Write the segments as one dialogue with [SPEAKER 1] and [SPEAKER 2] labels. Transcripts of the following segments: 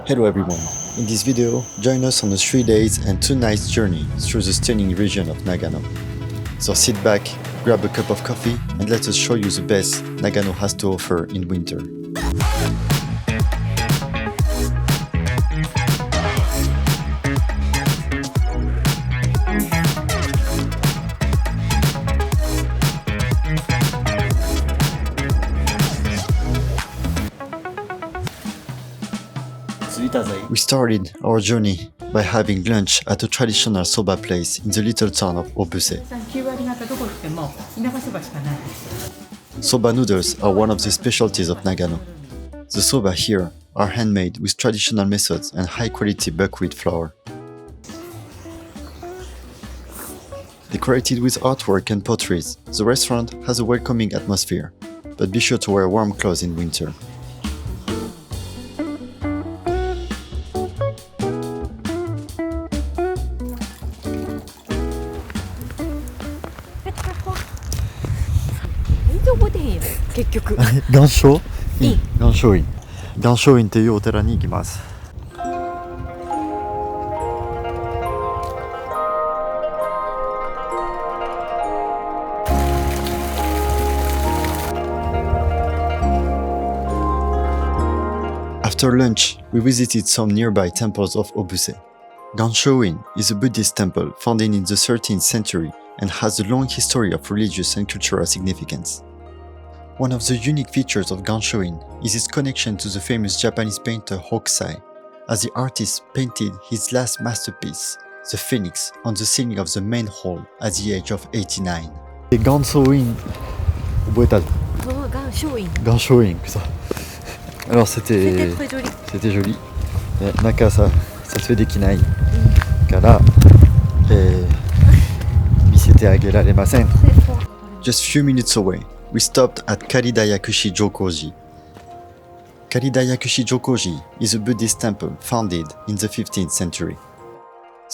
[SPEAKER 1] Hello everyone, in this video, join us on a 3 days and 2 nights journey through the stunning region of Nagano. So sit back, grab a cup of coffee and let us show you the best Nagano has to offer in winter. We started our journey by having lunch at a traditional soba place in the little town of Obuse. Soba noodles are one of the specialties of Nagano. The soba here are handmade with traditional methods and high-quality buckwheat flour. Decorated with artwork and potteries, the restaurant has a welcoming atmosphere, but be sure to wear warm clothes in winter. Gansho-in というお寺に行きます。After lunch, we visited some nearby temples of Obuse. Gansho-in is a Buddhist temple founded in the 13th century and has a long history of religious and cultural significance. One of the unique features of Gansho-in is its connection to the famous Japanese painter Hokusai, as the artist painted his last masterpiece, the Phoenix, on the ceiling of the main hall at the age of 89. Gansho-in, Gansho-in, putain. Alors c'était joli. 中さ撮影できないから見せてあげられません。Just few minutes away, we stopped at Karidayakushi Jokoji. Karidayakushi Jokoji is a Buddhist temple founded in the 15th century.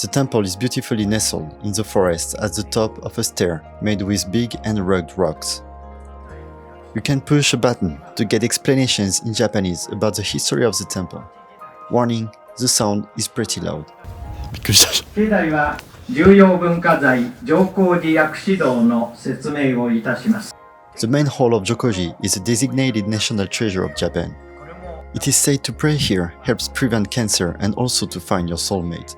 [SPEAKER 1] The temple is beautifully nestled in the forest at the top of a stair made with big and rugged rocks. You can push a button to get explanations in Japanese about the history of the temple. Warning, the sound is pretty loud. びっくりした。
[SPEAKER 2] 境内は重要文化財上皇寺薬師堂の説明をいたします。
[SPEAKER 1] The main hall of Jokoji is a designated national treasure of Japan. It is said to pray here helps prevent cancer and also to find your soulmate.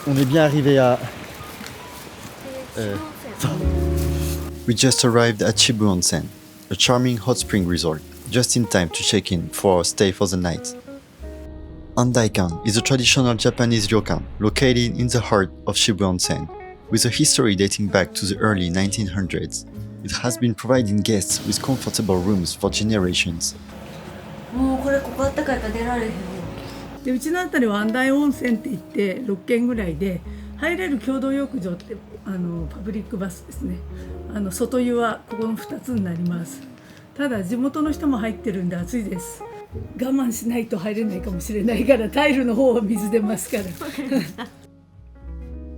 [SPEAKER 3] On est bien arrivé à...
[SPEAKER 1] We just arrived at Shibu Onsen, a charming hot spring resort, just in time to check in for our stay for the night. Andaikan is a traditional Japanese ryokan located in the heart of Shibu Onsen, with a history dating back to the early 1900s. It has been providing guests with comfortable rooms for generations.
[SPEAKER 4] もうこれここあったかいから出られへん。
[SPEAKER 5] でうちのあたりは安大温泉って言って6軒ぐらいで入れる共同浴場ってパブリックバスですね。外湯はここの2つになります。ただ地元の人も入ってるんで暑いです。我慢しないと入れないかもしれないからタイルの方は水出ますから。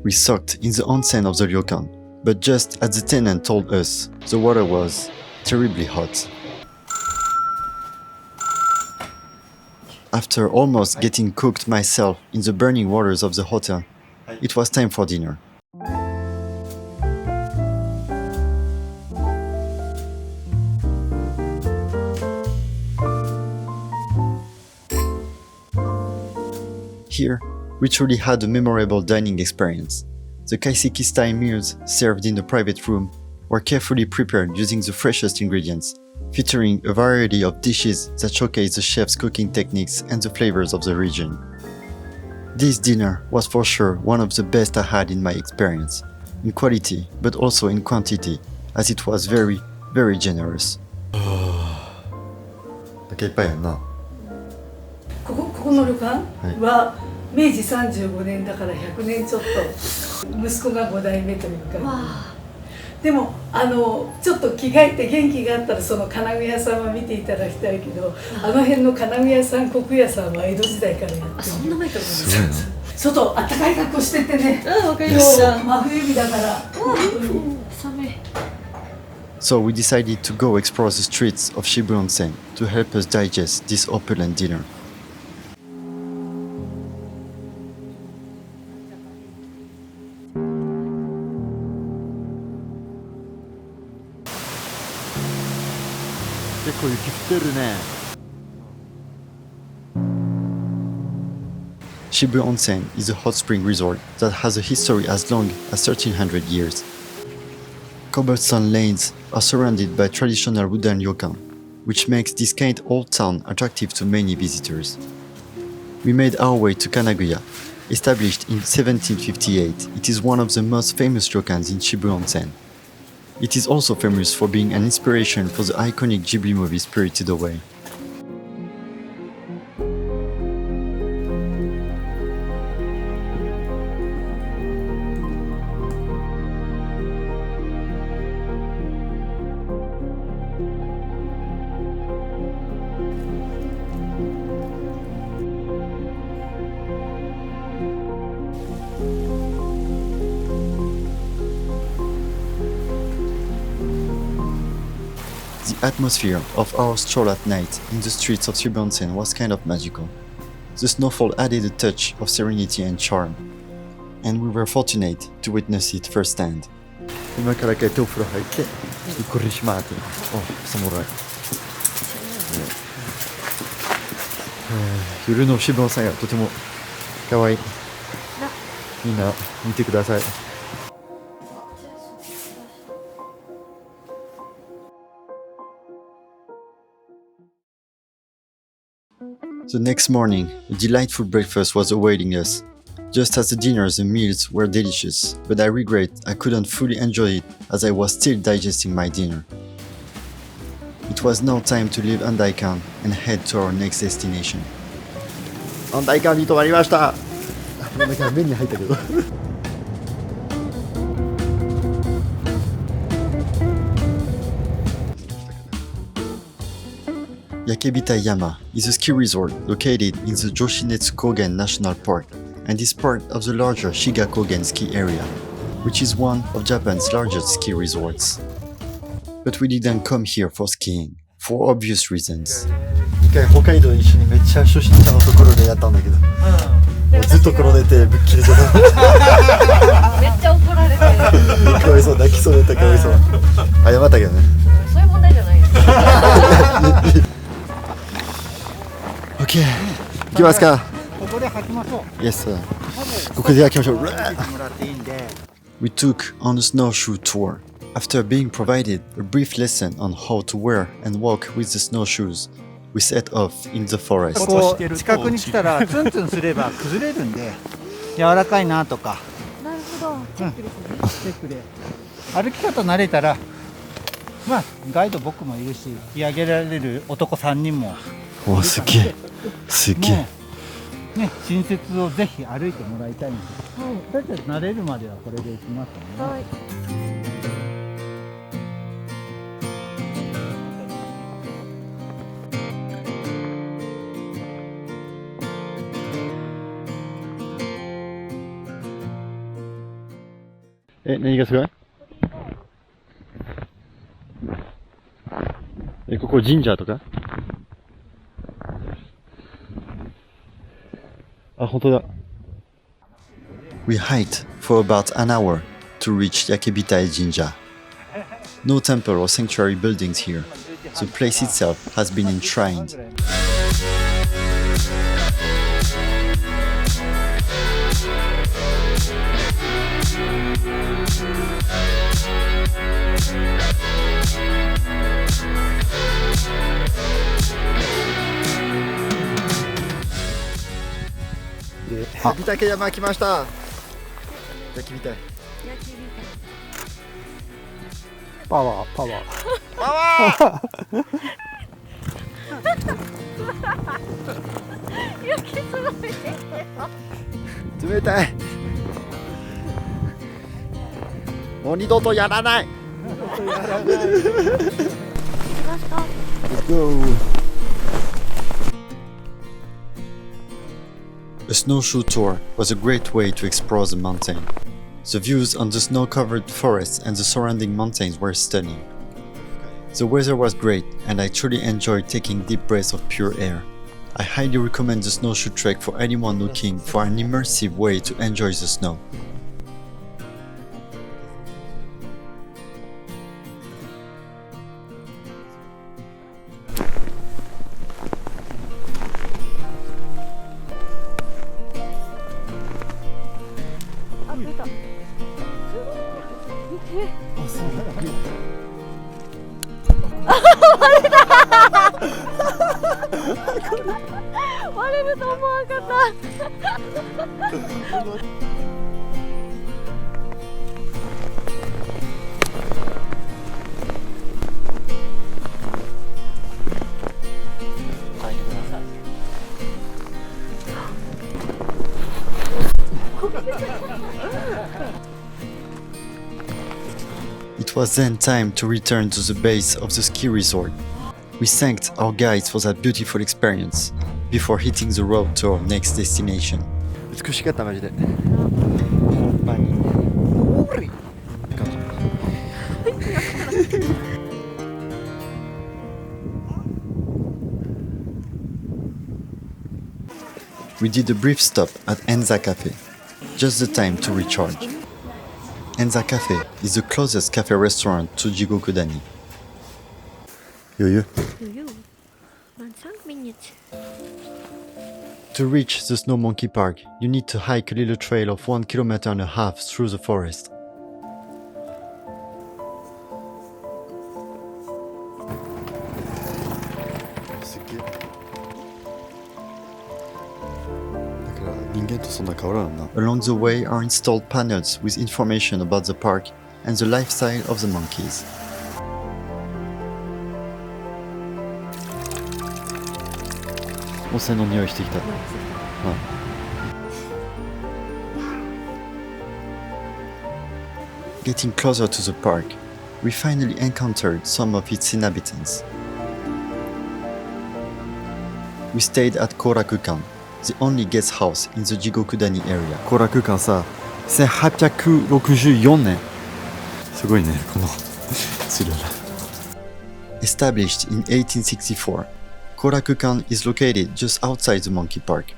[SPEAKER 1] We soaked in the onsen of the ryokan, but just as the tenant told us, the water was terribly hot. After almost getting cooked myself in the burning waters of the hotel, it was time for dinner. Here, we truly had a memorable dining experience. The Kaiseki style meals served in a private room were carefully prepared using the freshest ingredients, featuring a variety of dishes that showcase the chef's cooking techniques and the flavors of the region. This dinner was for sure one of the best I had in my experience, in quality but also in quantity, as it was very, very generous.
[SPEAKER 3] いっぱいやんな。
[SPEAKER 5] ここの旅館は明治35年だから100年ちょっと息子が5代目というかでもちょっと着替えて元気があったらその金具屋さんは見ていただきたいけど、あの辺の金具屋さん、国屋さんは江戸時代からやってる。
[SPEAKER 4] そんな前から
[SPEAKER 1] すごいな。
[SPEAKER 5] 外あったかい格好してってね。
[SPEAKER 4] わかり
[SPEAKER 5] 今
[SPEAKER 4] ました
[SPEAKER 5] 日真冬日だから本当に。
[SPEAKER 4] 寒い。
[SPEAKER 1] So we decided to go explore the streets of Shibu Onsen to help us digest this opulent dinner. Shibu Onsen is a hot spring resort that has a history as long as 1300 years. Cobblestone lanes are surrounded by traditional wooden ryokan, which makes this quaint old town attractive to many visitors. We made our way to Kanaguya. Established in 1758, it is one of the most famous ryokans in Shibu Onsen. It is also famous for being an inspiration for the iconic Ghibli movie Spirited Away. The atmosphere of our stroll at night in the streets of Shibu Onsen was kind of magical. The snowfall added a touch of serenity and charm, and we were fortunate to witness it firsthand.
[SPEAKER 3] 今から帰ってお風呂入ってこれしまってお侍夜の渋野さんがとても可愛いみんな見てください
[SPEAKER 1] The next morning, a delightful breakfast was awaiting us. Just as the dinners and meals were delicious, but I regret I couldn't fully enjoy it as I was still digesting my dinner. It was now time to leave Andaikan and head to our next destination.
[SPEAKER 3] 安泰館に泊まりましたなんか目に入ったけど
[SPEAKER 1] Yakebitaiyama is a ski resort located in the Joshinetsu Kogen National Park and is part of the larger Shiga Kogen ski area, which is one of Japan's largest ski resorts. But we didn't come here for skiing, for obvious reasons.
[SPEAKER 3] 一回北海道一緒にめっちゃ初心者のところでやったんだけど、もうずっと転んでてぶっきりちゃった
[SPEAKER 4] めっちゃ怒られてる。
[SPEAKER 3] かわいそう泣きそうだったかわいそう謝ったけどね
[SPEAKER 4] そういう問題じゃないです。
[SPEAKER 3] OK 行きますか
[SPEAKER 6] ここで履きましょう。
[SPEAKER 3] Yes sir ここで開きましょう
[SPEAKER 6] もらっていいんで。
[SPEAKER 1] We took on a snowshoe tour. After being provided a brief lesson on how to wear and walk with the snowshoes, we set off in the forest.
[SPEAKER 6] ここ近くに来たらツンツンすれば崩れるんで柔らかいなとか
[SPEAKER 4] なるほど。チェックですね。
[SPEAKER 6] チェックで歩き方慣れたらまあガイド僕もいるし引き上げられる男3人も
[SPEAKER 3] おすげえすげえ
[SPEAKER 6] もうね新雪をぜひ歩いてもらいたいんです。だって慣れるまではこれで行きますよね。
[SPEAKER 4] はい。
[SPEAKER 3] 何がすごいここ神社とかあ、本当だ
[SPEAKER 1] We hiked for about an hour to reach Yakebitai Jinja. No temple or sanctuary buildings here. The place itself has been enshrined.
[SPEAKER 3] Yakebitaiyama 来ました焼きみたい
[SPEAKER 6] パワーパワー
[SPEAKER 3] 冷たいもう二度とやらない Let's go!
[SPEAKER 1] A snowshoe tour was a great way to explore the mountain. The views on the snow-covered forests and the surrounding mountains were stunning. The weather was great and I truly enjoyed taking deep breaths of pure air. I highly recommend the snowshoe trek for anyone looking for an immersive way to enjoy the snow. It was then time to return to the base of the ski resort. We thanked our guides for that beautiful experience before hitting the road to our next destination.
[SPEAKER 3] 美しかったマジで。ほんまに。おーり。
[SPEAKER 1] We did a brief stop at Enza Cafe, just the time to recharge. Enza Cafe is the closest cafe restaurant to Jigokudani.
[SPEAKER 3] 余裕。
[SPEAKER 1] To reach the Snow Monkey Park, you need to hike a little trail of 1.5 km through the forest. Along the way are installed panels with information about the park and the lifestyle of the monkeys. Getting closer to the park, we finally encountered some of its inhabitants. We stayed at Korakukan, the only guest house in the Jigokudani area.
[SPEAKER 3] Korakukan さ、1864年。すごいね、この資料だ。
[SPEAKER 1] Established in 1864, Korakukan is located just outside the monkey park.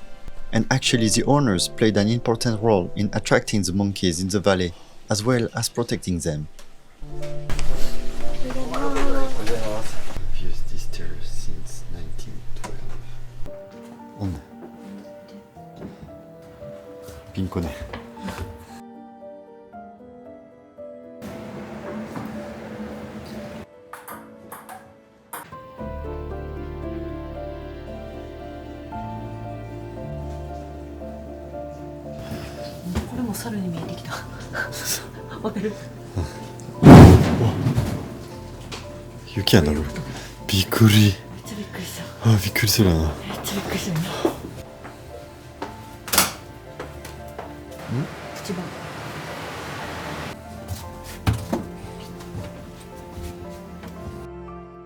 [SPEAKER 1] And actually the owners played an important role in attracting the monkeys in the valley, as well as protecting them. Used this terrace since 1912.
[SPEAKER 3] ピンコね。
[SPEAKER 4] これも猿に見えてきた。わかる？
[SPEAKER 3] 雪やなる。びっくり。
[SPEAKER 4] めっちゃびっくりした。
[SPEAKER 3] あ、びっくりするな。
[SPEAKER 4] めっちゃびっくりした。口ば。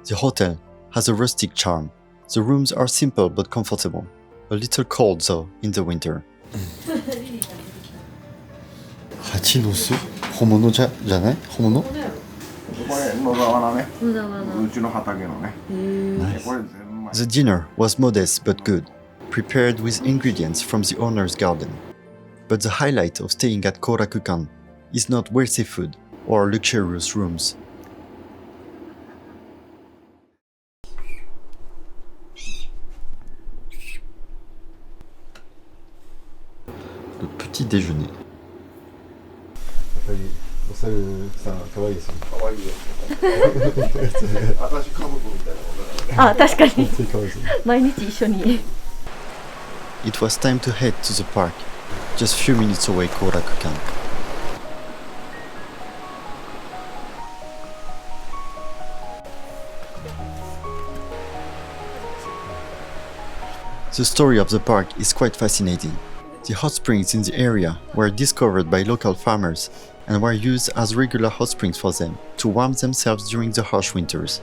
[SPEAKER 1] The hotel has a rustic charm. The rooms are simple but comfortable. A little cold though in the winter.
[SPEAKER 3] 蜂の巣？本物じゃない？本物？
[SPEAKER 7] これ野沢菜ね。
[SPEAKER 4] 野沢菜。
[SPEAKER 7] うちの畑のね。これ全部
[SPEAKER 1] The dinner was modest but good, prepared with ingredients from the owner's garden. But the highlight of staying at Korakukan is not wealthy food or luxurious rooms.
[SPEAKER 3] Le petit déjeuner. お猿さん可愛いですね。
[SPEAKER 7] 可愛いよ。私家族みたいな。
[SPEAKER 4] あ、確かに。
[SPEAKER 3] 可愛いですね。
[SPEAKER 4] 毎日一緒に。
[SPEAKER 1] It was time to head to the park, just few minutes away Korakukan. The story of the park is quite fascinating. The hot springs in the area were discovered by local farmers and were used as regular hot springs for them to warm themselves during the harsh winters.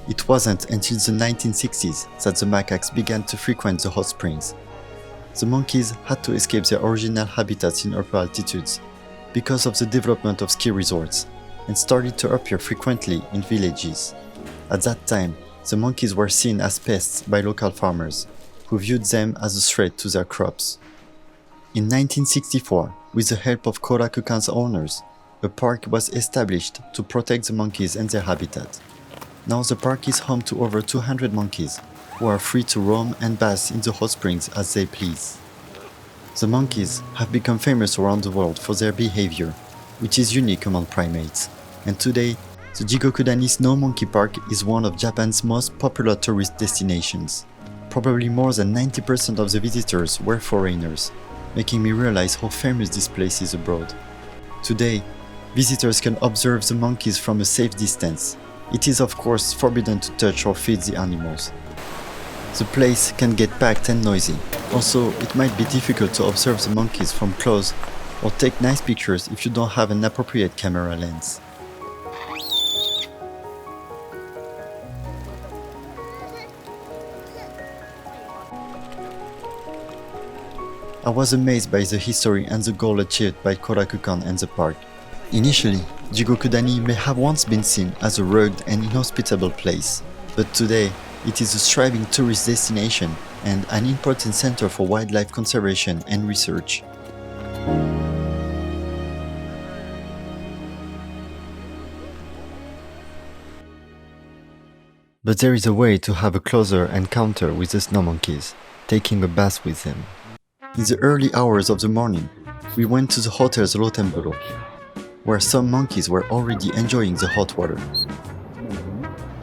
[SPEAKER 1] It wasn't until the 1960s that the macaques began to frequent the hot springs. The monkeys had to escape their original habitats in upper altitudes because of the development of ski resorts and started to appear frequently in villages. At that time, the monkeys were seen as pests by local farmers, who viewed them as a threat to their crops. In 1964, with the help of Korakukan's owners, a park was established to protect the monkeys and their habitat. Now the park is home to over 200 monkeys, who are free to roam and bath in the hot springs as they please. The monkeys have become famous around the world for their behavior, which is unique among primates, and today, the Jigokudani Snow Monkey Park is one of Japan's most popular tourist destinations. Probably more than 90% of the visitors were foreigners, making me realize how famous this place is abroad. Today, visitors can observe the monkeys from a safe distance. It is of course forbidden to touch or feed the animals. The place can get packed and noisy. Also, it might be difficult to observe the monkeys from close or take nice pictures if you don't have an appropriate camera lens. I was amazed by the history and the goal achieved by Korakukan and the park. Initially, Jigokudani may have once been seen as a rugged and inhospitable place, but today it is a thriving tourist destination and an important center for wildlife conservation and research. But there is a way to have a closer encounter with the snow monkeys, taking a bath with them. In the early hours of the morning, we went to the hotel's Rottenburo, where some monkeys were already enjoying the hot water.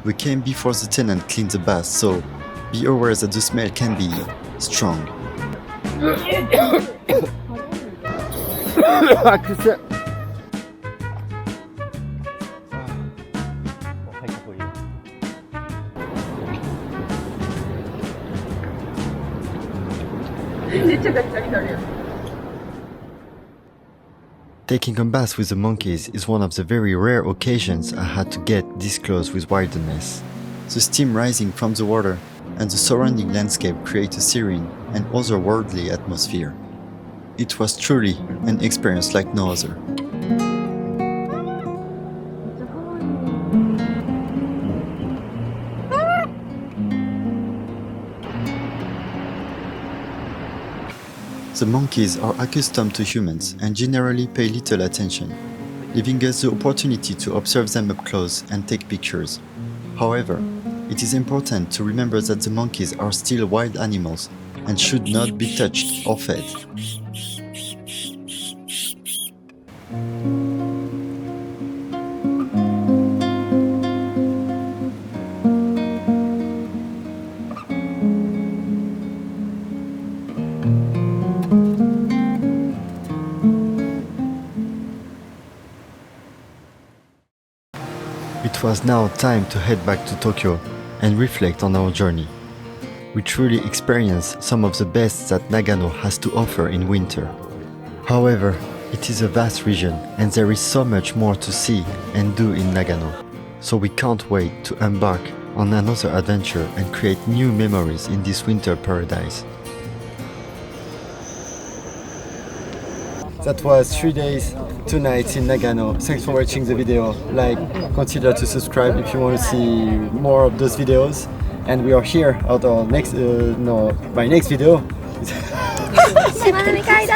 [SPEAKER 1] We came before the tenant cleaned the bath, so be aware that the smell can be strong. Taking a bath with the monkeys is one of the very rare occasions I had to get this close with wilderness. The steam rising from the water and the surrounding landscape create a serene and otherworldly atmosphere. It was truly an experience like no other. The monkeys are accustomed to humans and generally pay little attention, leaving us the opportunity to observe them up close and take pictures. However, it is important to remember that the monkeys are still wild animals and should not be touched or fed. It was now time to head back to Tokyo and reflect on our journey. We truly experienced some of the best that Nagano has to offer in winter. However, it is a vast region and there is so much more to see and do in Nagano, so we can't wait to embark on another adventure and create new memories in this winter paradise. That was 3 days, 2 nights in Nagano. Thanks for watching the video. Consider to subscribe if you want to see more of those videos. And we are here at our next, my next video.
[SPEAKER 8] しまなみ海道